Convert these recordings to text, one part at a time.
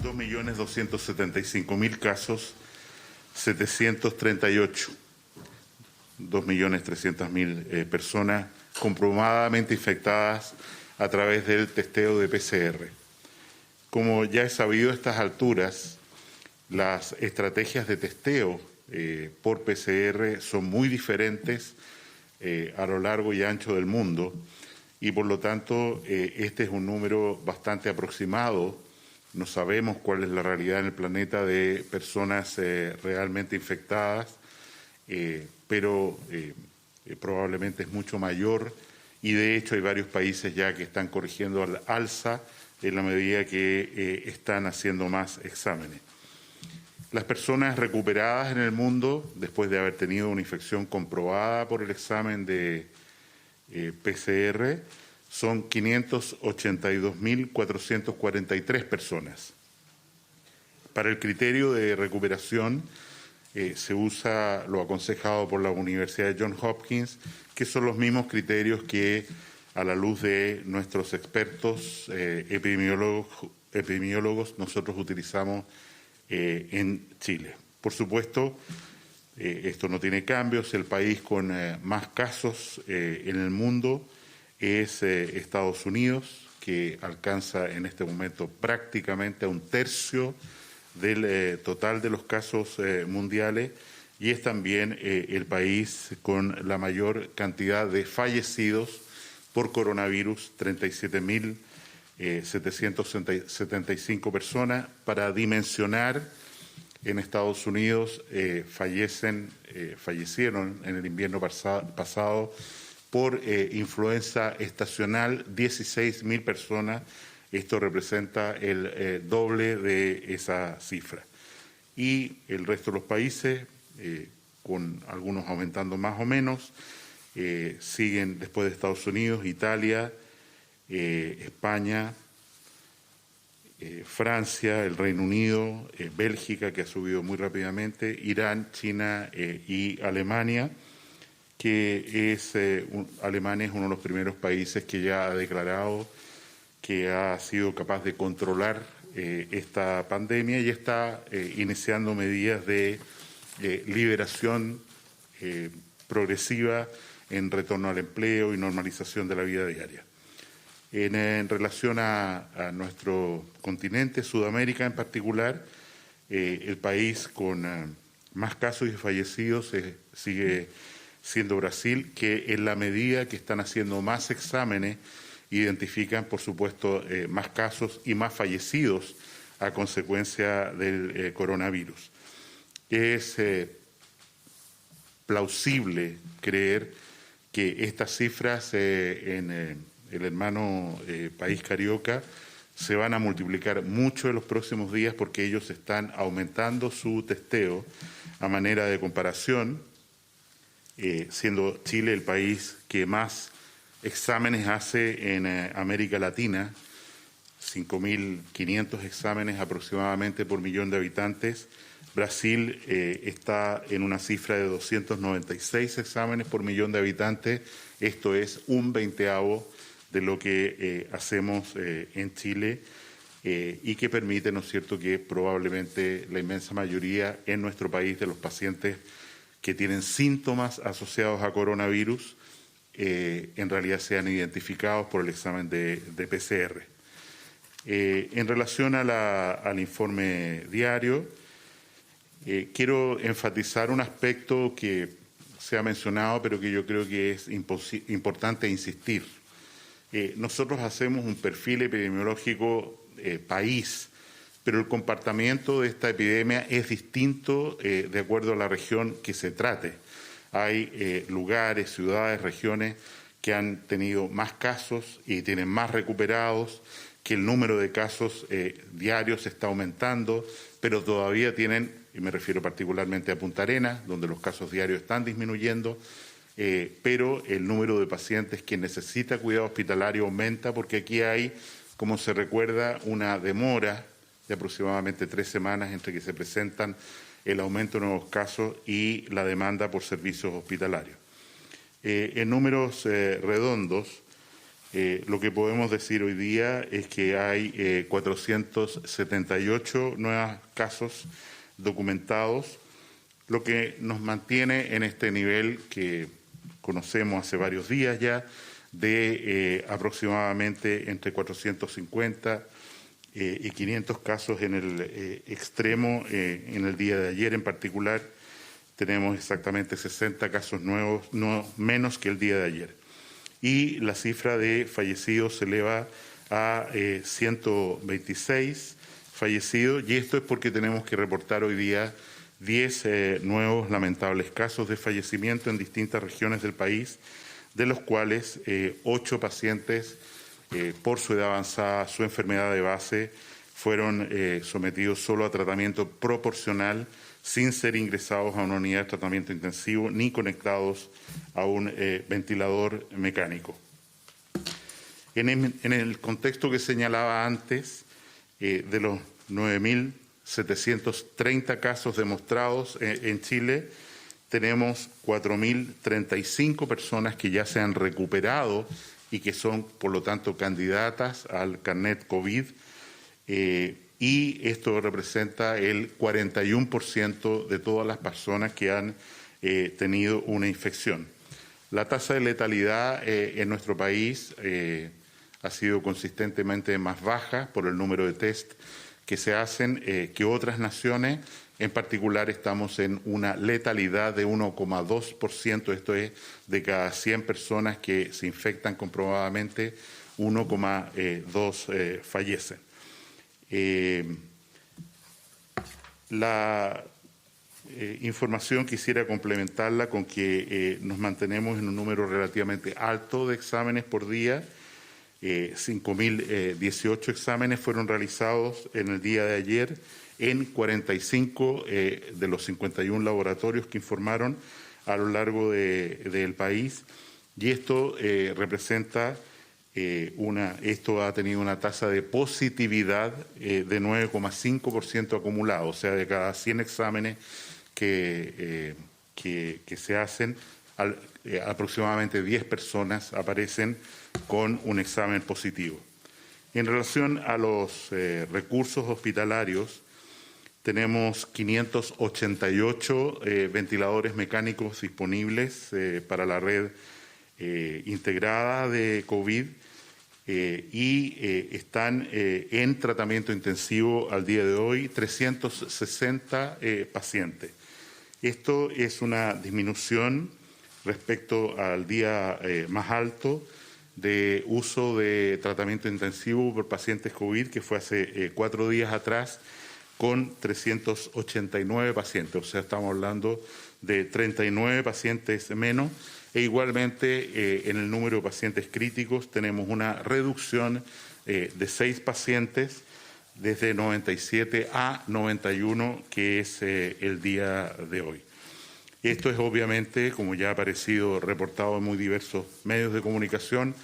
2.275.000 casos, 738, 2.300.000 personas comprobadamente infectadas a través del testeo de PCR. Como ya es sabido a estas alturas, las estrategias de testeo por PCR son muy diferentes a lo largo y ancho del mundo y por lo tanto este es un número bastante aproximado. No sabemos cuál es la realidad en el planeta de personas realmente infectadas, pero probablemente es mucho mayor y de hecho hay varios países ya que están corrigiendo al alza en la medida que están haciendo más exámenes. Las personas recuperadas en el mundo, después de haber tenido una infección comprobada por el examen de PCR, son 582.443 personas. Para el criterio de recuperación se usa lo aconsejado por la Universidad de Johns Hopkins, que son los mismos criterios que, a la luz de nuestros expertos epidemiólogos, nosotros utilizamos en Chile. Por supuesto, esto no tiene cambios. El país con más casos en el mundo es Estados Unidos, que alcanza en este momento prácticamente a un tercio del total de los casos mundiales y es también el país con la mayor cantidad de fallecidos por coronavirus, 37.775 personas. Para dimensionar, en Estados Unidos fallecieron en el invierno pasado por influenza estacional 16.000 personas. Esto representa el doble de esa cifra. Y el resto de los países, con algunos aumentando más o menos, siguen después de Estados Unidos, Italia, España, Francia, el Reino Unido, Bélgica, que ha subido muy rápidamente, Irán, China y Alemania, que Alemania es uno de los primeros países que ya ha declarado que ha sido capaz de controlar esta pandemia y está iniciando medidas de liberación progresiva en retorno al empleo y normalización de la vida diaria. En relación a nuestro continente, Sudamérica en particular, el país con más casos y fallecidos sigue siendo Brasil, que en la medida que están haciendo más exámenes, identifican, por supuesto, más casos y más fallecidos a consecuencia del coronavirus. Es plausible creer que estas cifras en el hermano país carioca se van a multiplicar mucho en los próximos días porque ellos están aumentando su testeo. A manera de comparación, siendo Chile el país que más exámenes hace en América Latina, 5.500 exámenes aproximadamente por millón de habitantes. Brasil está en una cifra de 296 exámenes por millón de habitantes. Esto es un 20avo de lo que hacemos en Chile y que permite, ¿no es cierto?, que probablemente la inmensa mayoría en nuestro país de los pacientes que tienen síntomas asociados a coronavirus en realidad sean identificados por el examen de PCR. En relación al informe diario, quiero enfatizar un aspecto que se ha mencionado, pero que yo creo que es importante insistir. Nosotros hacemos un perfil epidemiológico país, pero el comportamiento de esta epidemia es distinto de acuerdo a la región que se trate. Hay lugares, ciudades, regiones que han tenido más casos y tienen más recuperados, que el número de casos diarios está aumentando, pero todavía tienen, y me refiero particularmente a Punta Arenas, donde los casos diarios están disminuyendo, pero el número de pacientes que necesita cuidado hospitalario aumenta porque aquí hay, como se recuerda, una demora de aproximadamente 3 semanas entre que se presentan el aumento de nuevos casos y la demanda por servicios hospitalarios. En números redondos, Lo que podemos decir hoy día es que hay 478 nuevos casos documentados, lo que nos mantiene en este nivel que conocemos hace varios días ya, de aproximadamente entre 450 y 500 casos en el extremo. En el día de ayer en particular tenemos exactamente 60 casos nuevos, no menos que el día de ayer. Y la cifra de fallecidos se eleva a 126 fallecidos, y esto es porque tenemos que reportar hoy día 10 nuevos lamentables casos de fallecimiento en distintas regiones del país, de los cuales 8 pacientes por su edad avanzada, su enfermedad de base, fueron sometidos solo a tratamiento proporcional, sin ser ingresados a una unidad de tratamiento intensivo ni conectados a un ventilador mecánico. En el contexto que señalaba antes, de los 9.730 casos demostrados en Chile, tenemos 4.035 personas que ya se han recuperado y que son, por lo tanto, candidatas al carnet COVID, y esto representa el 41% de todas las personas que han tenido una infección. La tasa de letalidad en nuestro país ha sido consistentemente más baja por el número de test que se hacen que otras naciones. En particular, estamos en una letalidad de 1,2%, esto es, de cada 100 personas que se infectan comprobadamente, 1,2 fallecen. La información quisiera complementarla con que nos mantenemos en un número relativamente alto de exámenes por día. 5.018 exámenes fueron realizados en el día de ayer en 45 de los 51 laboratorios que informaron a lo largo del país, y esto representa esto ha tenido una tasa de positividad de 9,5% acumulado, o sea, de cada 100 exámenes que se hacen, aproximadamente 10 personas aparecen con un examen positivo. En relación a los recursos hospitalarios, tenemos 588 ventiladores mecánicos disponibles para la red integrada de COVID, y están en tratamiento intensivo al día de hoy 360 pacientes. Esto es una disminución respecto al día más alto de uso de tratamiento intensivo por pacientes COVID, que fue hace 4 días atrás, con 389 pacientes. O sea, estamos hablando de 39 pacientes menos. E igualmente, en el número de pacientes críticos tenemos una reducción de 6 pacientes desde 97 a 91, que es el día de hoy. Esto es obviamente, como ya ha aparecido reportado en muy diversos medios de comunicación,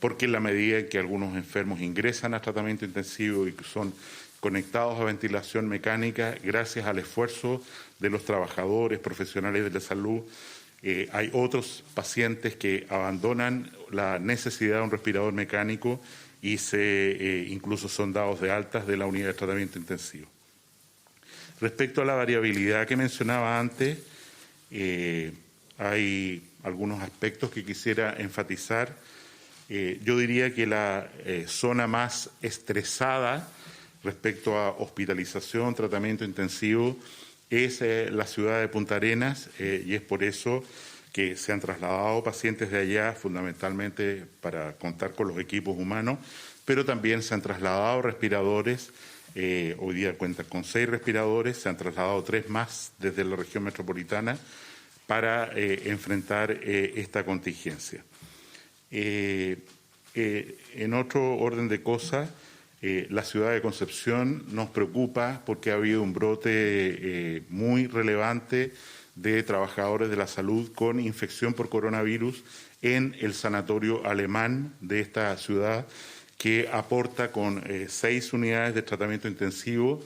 porque en la medida en que algunos enfermos ingresan a tratamiento intensivo y son conectados a ventilación mecánica, gracias al esfuerzo de los trabajadores, profesionales de la salud, hay otros pacientes que abandonan la necesidad de un respirador mecánico y incluso son dados de altas de la unidad de tratamiento intensivo. Respecto a la variabilidad que mencionaba antes, hay algunos aspectos que quisiera enfatizar. Yo diría que la zona más estresada respecto a hospitalización, tratamiento intensivo, es la ciudad de Punta Arenas, y es por eso que se han trasladado pacientes de allá fundamentalmente para contar con los equipos humanos, pero también se han trasladado respiradores. Hoy día cuentan con 6 respiradores, se han trasladado 3 más desde la región metropolitana para enfrentar esta contingencia. En otro orden de cosas, la ciudad de Concepción nos preocupa porque ha habido un brote muy relevante de trabajadores de la salud con infección por coronavirus en el sanatorio alemán de esta ciudad, que aporta con 6 unidades de tratamiento intensivo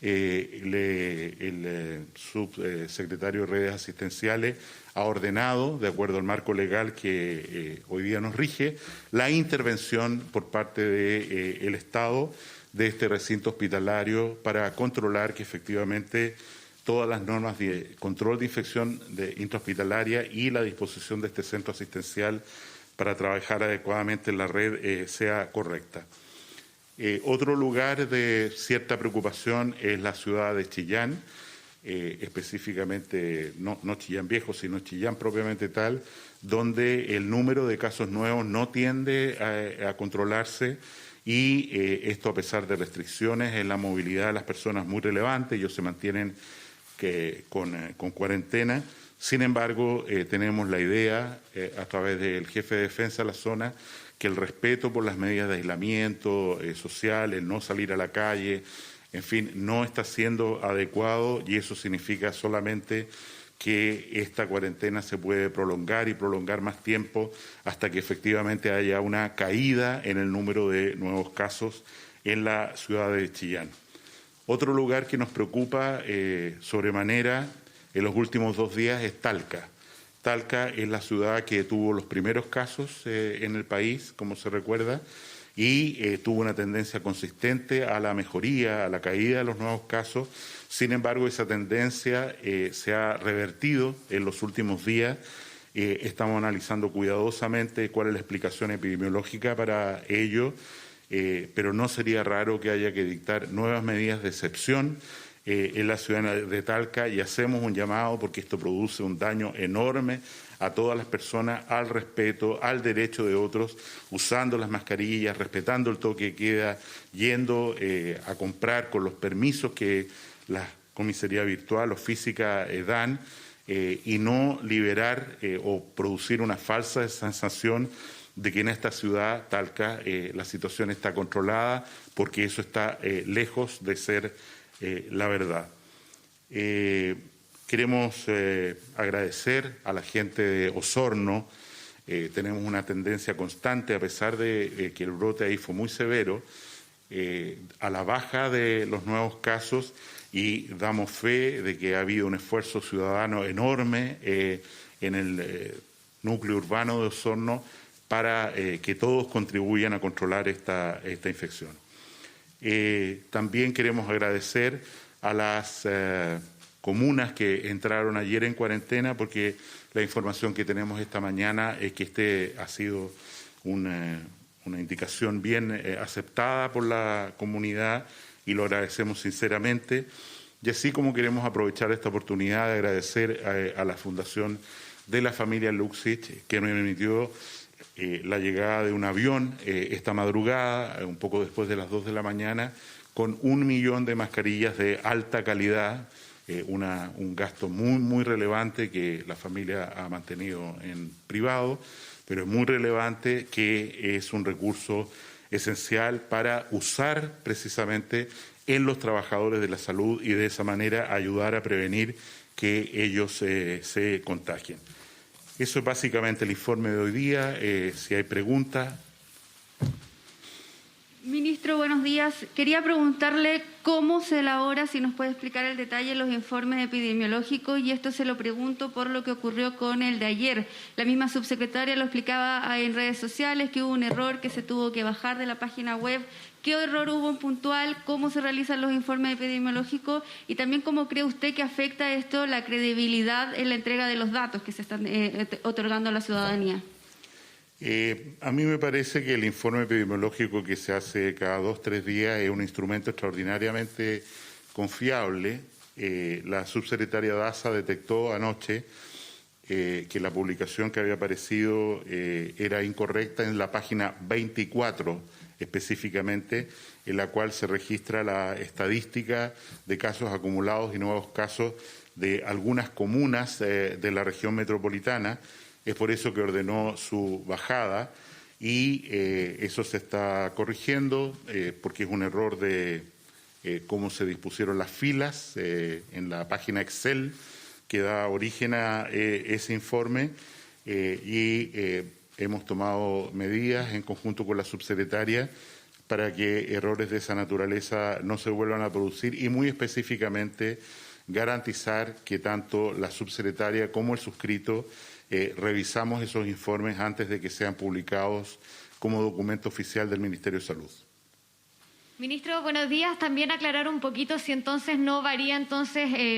el subsecretario de Redes Asistenciales ha ordenado, de acuerdo al marco legal que hoy día nos rige, la intervención por parte del Estado de este recinto hospitalario para controlar que efectivamente todas las normas de control de infección intrahospitalaria y la disposición de este centro asistencial para trabajar adecuadamente en la red sea correcta. Otro lugar de cierta preocupación es la ciudad de Chillán, específicamente no Chillán Viejo, sino Chillán propiamente tal, donde el número de casos nuevos no tiende a controlarse y esto a pesar de restricciones en la movilidad de las personas muy relevantes, ellos se mantienen con cuarentena. Sin embargo, tenemos la idea, a través del jefe de defensa de la zona, que el respeto por las medidas de aislamiento social, el no salir a la calle, en fin, no está siendo adecuado y eso significa solamente que esta cuarentena se puede prolongar y prolongar más tiempo hasta que efectivamente haya una caída en el número de nuevos casos en la ciudad de Chillán. Otro lugar que nos preocupa sobremanera en los últimos 2 días es Talca. Talca es la ciudad que tuvo los primeros casos en el país, como se recuerda, y tuvo una tendencia consistente a la mejoría, a la caída de los nuevos casos. Sin embargo, esa tendencia se ha revertido en los últimos días. Estamos analizando cuidadosamente cuál es la explicación epidemiológica para ello, pero no sería raro que haya que dictar nuevas medidas de excepción en la ciudad de Talca y hacemos un llamado porque esto produce un daño enorme a todas las personas, al respeto, al derecho de otros, usando las mascarillas, respetando el toque de queda, yendo a comprar con los permisos que la comisaría virtual o física dan y no liberar o producir una falsa sensación de que en esta ciudad, Talca, la situación está controlada porque eso está lejos de ser la verdad. Queremos agradecer a la gente de Osorno. Tenemos una tendencia constante, a pesar de que el brote ahí fue muy severo, a la baja de los nuevos casos y damos fe de que ha habido un esfuerzo ciudadano enorme en el núcleo urbano de Osorno para que todos contribuyan a controlar esta infección. También queremos agradecer a las comunas que entraron ayer en cuarentena porque la información que tenemos esta mañana es que este ha sido una indicación bien aceptada por la comunidad y lo agradecemos sinceramente. Y así como queremos aprovechar esta oportunidad de agradecer a la Fundación de la Familia Luksic que me permitió la llegada de un avión esta madrugada, un poco después de las 2 de la mañana, con 1 millón de mascarillas de alta calidad, un gasto muy relevante que la familia ha mantenido en privado, pero es muy relevante que es un recurso esencial para usar precisamente en los trabajadores de la salud y de esa manera ayudar a prevenir que ellos se contagien. Eso es básicamente el informe de hoy día. Si hay preguntas. Ministro, buenos días. Quería preguntarle cómo se elabora, si nos puede explicar el detalle, los informes epidemiológicos, y esto se lo pregunto por lo que ocurrió con el de ayer. La misma subsecretaria lo explicaba en redes sociales, que hubo un error que se tuvo que bajar de la página web. ¿Qué error hubo en puntual? ¿Cómo se realizan los informes epidemiológicos? Y también, ¿cómo cree usted que afecta esto la credibilidad en la entrega de los datos que se están otorgando a la ciudadanía? A mí me parece que el informe epidemiológico que se hace cada 2 o 3 días es un instrumento extraordinariamente confiable. La subsecretaria Daza detectó anoche que la publicación que había aparecido era incorrecta en la página 24 específicamente, en la cual se registra la estadística de casos acumulados y nuevos casos de algunas comunas de la región metropolitana. Es por eso que ordenó su bajada y eso se está corrigiendo porque es un error de cómo se dispusieron las filas en la página Excel que da origen a ese informe y hemos tomado medidas en conjunto con la subsecretaria para que errores de esa naturaleza no se vuelvan a producir y muy específicamente garantizar que tanto la subsecretaria como el suscrito revisamos esos informes antes de que sean publicados como documento oficial del Ministerio de Salud. Ministro, buenos días. También aclarar un poquito si entonces no varía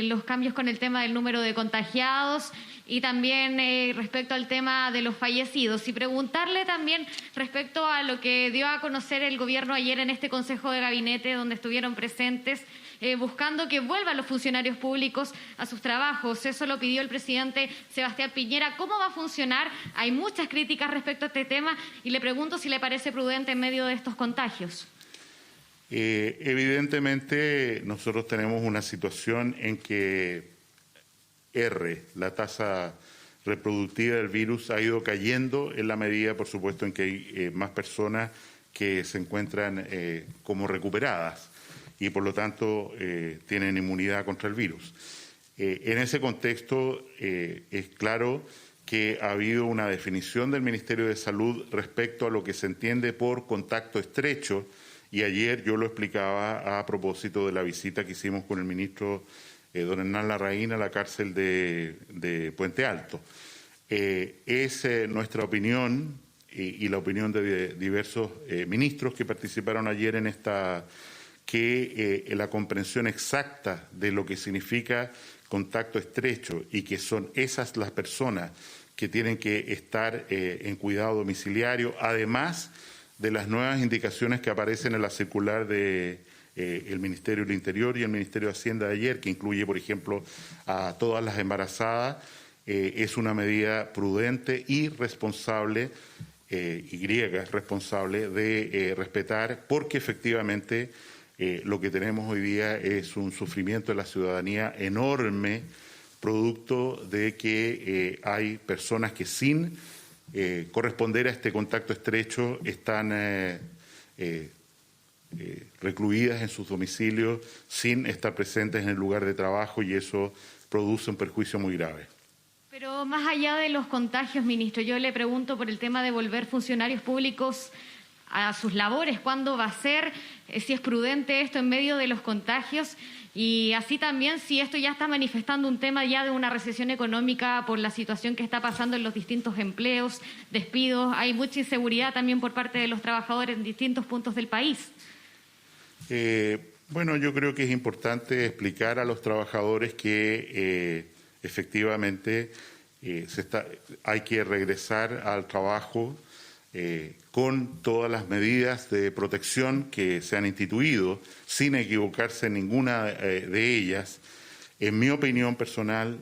los cambios con el tema del número de contagiados y también respecto al tema de los fallecidos. Y preguntarle también respecto a lo que dio a conocer el gobierno ayer en este Consejo de Gabinete, donde estuvieron presentes buscando que vuelvan los funcionarios públicos a sus trabajos. Eso lo pidió el presidente Sebastián Piñera. ¿Cómo va a funcionar? Hay muchas críticas respecto a este tema y le pregunto si le parece prudente en medio de estos contagios. Evidentemente nosotros tenemos una situación en que la tasa reproductiva del virus ha ido cayendo en la medida, por supuesto, en que hay más personas que se encuentran como recuperadas y por lo tanto tienen inmunidad contra el virus. En ese contexto es claro que ha habido una definición del Ministerio de Salud respecto a lo que se entiende por contacto estrecho. Y ayer yo lo explicaba a propósito de la visita que hicimos con el ministro don Hernán Larraín a la cárcel de Puente Alto. Es nuestra opinión y la opinión de diversos ministros que participaron ayer en que la comprensión exacta de lo que significa contacto estrecho y que son esas las personas que tienen que estar en cuidado domiciliario, además de las nuevas indicaciones que aparecen en la circular de el Ministerio del Interior y el Ministerio de Hacienda de ayer, que incluye, por ejemplo, a todas las embarazadas, es una medida prudente y responsable, responsable de respetar, porque efectivamente lo que tenemos hoy día es un sufrimiento de la ciudadanía enorme, producto de que hay personas que sin corresponder a este contacto estrecho están recluidas en sus domicilios sin estar presentes en el lugar de trabajo y eso produce un perjuicio muy grave. Pero más allá de los contagios, ministro, yo le pregunto por el tema de volver funcionarios públicos a sus labores, ¿cuándo va a ser? Si es prudente esto en medio de los contagios y así también si esto ya está manifestando un tema ya de una recesión económica por la situación que está pasando en los distintos empleos, despidos, hay mucha inseguridad también por parte de los trabajadores en distintos puntos del país. Bueno, yo creo que es importante explicar a los trabajadores que efectivamente hay que regresar al trabajo con todas las medidas de protección que se han instituido, sin equivocarse en ninguna de ellas. En mi opinión personal,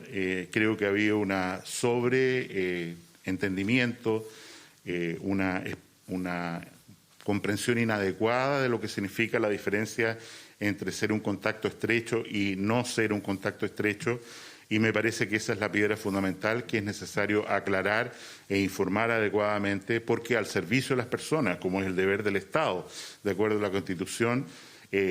creo que había una sobreentendimiento, una comprensión inadecuada de lo que significa la diferencia entre ser un contacto estrecho y no ser un contacto estrecho. Y me parece que esa es la piedra fundamental que es necesario aclarar e informar adecuadamente, porque al servicio de las personas, como es el deber del Estado, de acuerdo a la Constitución,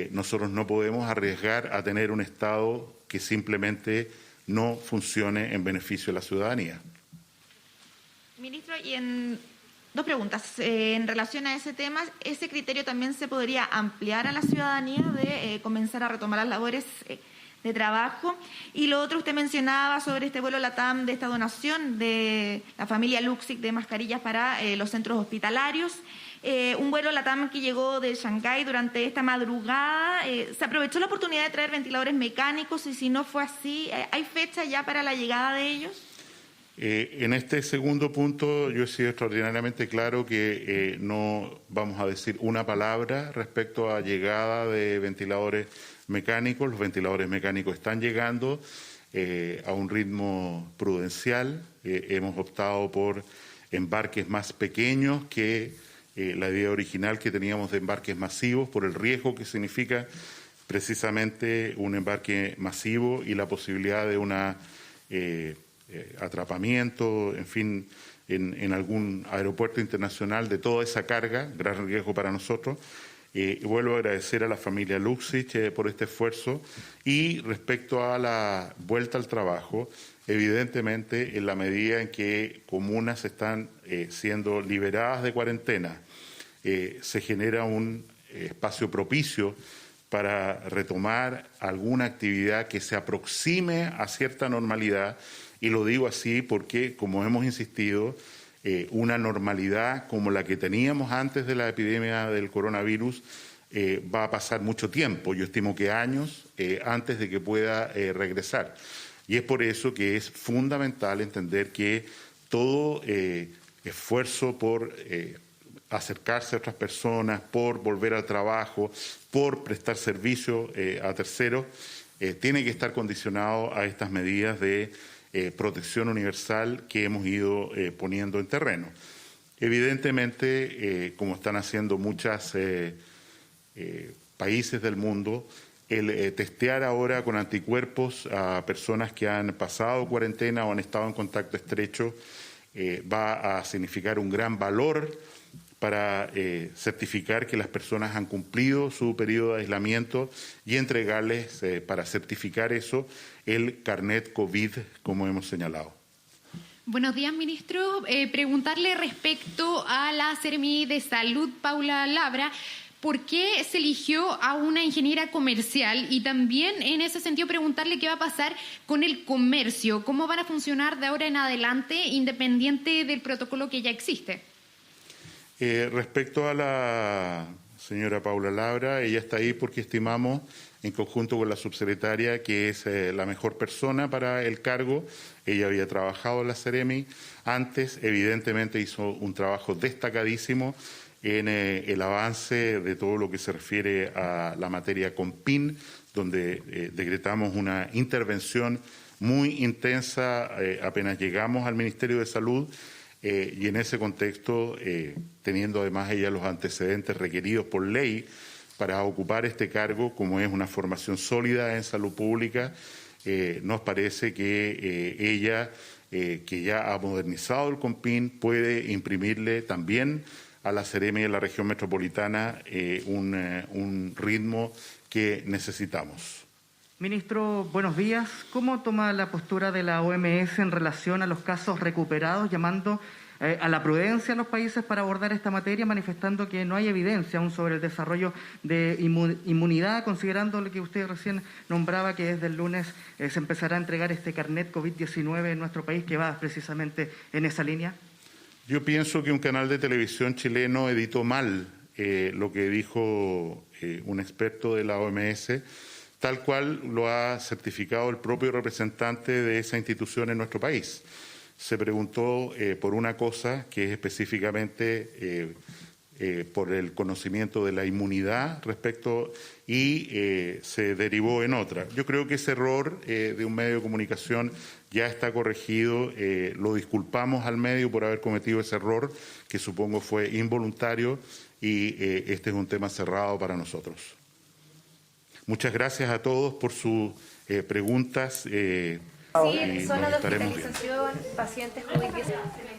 nosotros no podemos arriesgar a tener un Estado que simplemente no funcione en beneficio de la ciudadanía. Ministro, dos preguntas. En relación a ese tema, ¿ese criterio también se podría ampliar a la ciudadanía de comenzar a retomar las labores de trabajo? Y lo otro, usted mencionaba sobre este vuelo LATAM, de esta donación de la familia Luxic de mascarillas para los centros hospitalarios. Un vuelo LATAM que llegó de Shanghái durante esta madrugada. ¿Se aprovechó la oportunidad de traer ventiladores mecánicos? Y si no fue así, ¿hay fecha ya para la llegada de ellos? En este segundo punto yo he sido extraordinariamente claro que no vamos a decir una palabra respecto a llegada de ventiladores mecánicos. Los ventiladores mecánicos están llegando a un ritmo prudencial. Hemos optado por embarques más pequeños que la idea original que teníamos de embarques masivos, por el riesgo que significa precisamente un embarque masivo y la posibilidad de una atrapamiento, en fin, en algún aeropuerto internacional de toda esa carga, gran riesgo para nosotros. Vuelvo a agradecer a la familia Luxic por este esfuerzo y respecto a la vuelta al trabajo, evidentemente en la medida en que comunas están siendo liberadas de cuarentena, se genera un espacio propicio para retomar alguna actividad que se aproxime a cierta normalidad, y lo digo así porque, como hemos insistido, una normalidad como la que teníamos antes de la epidemia del coronavirus va a pasar mucho tiempo, yo estimo que años, antes de que pueda regresar. Y es por eso que es fundamental entender que todo esfuerzo por acercarse a otras personas, por volver al trabajo, por prestar servicio a terceros, tiene que estar condicionado a estas medidas de protección universal que hemos ido poniendo en terreno. Evidentemente, como están haciendo muchos países del mundo, el testear ahora con anticuerpos a personas que han pasado cuarentena o han estado en contacto estrecho va a significar un gran valor para certificar que las personas han cumplido su periodo de aislamiento y entregarles, para certificar eso, el carnet COVID, como hemos señalado. Buenos días, ministro. Preguntarle respecto a la Seremi de Salud, Paula Labra, ¿por qué se eligió a una ingeniera comercial? Y también, en ese sentido, preguntarle qué va a pasar con el comercio, cómo van a funcionar de ahora en adelante, independiente del protocolo que ya existe. Respecto a la señora Paula Labra, ella está ahí porque estimamos, en conjunto con la subsecretaria, que es la mejor persona para el cargo. Ella había trabajado en la Seremi antes, evidentemente hizo un trabajo destacadísimo en el avance de todo lo que se refiere a la materia CONPIN, donde decretamos una intervención muy intensa apenas llegamos al Ministerio de Salud, y en ese contexto, teniendo además ella los antecedentes requeridos por ley para ocupar este cargo, como es una formación sólida en salud pública, nos parece que ella, que ya ha modernizado el CONPIN, puede imprimirle también a la Seremi de la región metropolitana un ritmo que necesitamos. Ministro, buenos días. ¿Cómo toma la postura de la OMS en relación a los casos recuperados, llamando a la prudencia en los países para abordar esta materia, manifestando que no hay evidencia aún sobre el desarrollo de inmunidad, considerando lo que usted recién nombraba, que desde el lunes se empezará a entregar este carnet COVID-19 en nuestro país, que va precisamente en esa línea? Yo pienso que un canal de televisión chileno editó mal lo que dijo un experto de la OMS, tal cual lo ha certificado el propio representante de esa institución en nuestro país. Se preguntó por una cosa que es específicamente por el conocimiento de la inmunidad respecto y se derivó en otra. Yo creo que ese error de un medio de comunicación ya está corregido. Lo disculpamos al medio por haber cometido ese error, que supongo fue involuntario, y este es un tema cerrado para nosotros. Muchas gracias a todos por sus preguntas. Sí, zona de hospitalización, pacientes COVID-19.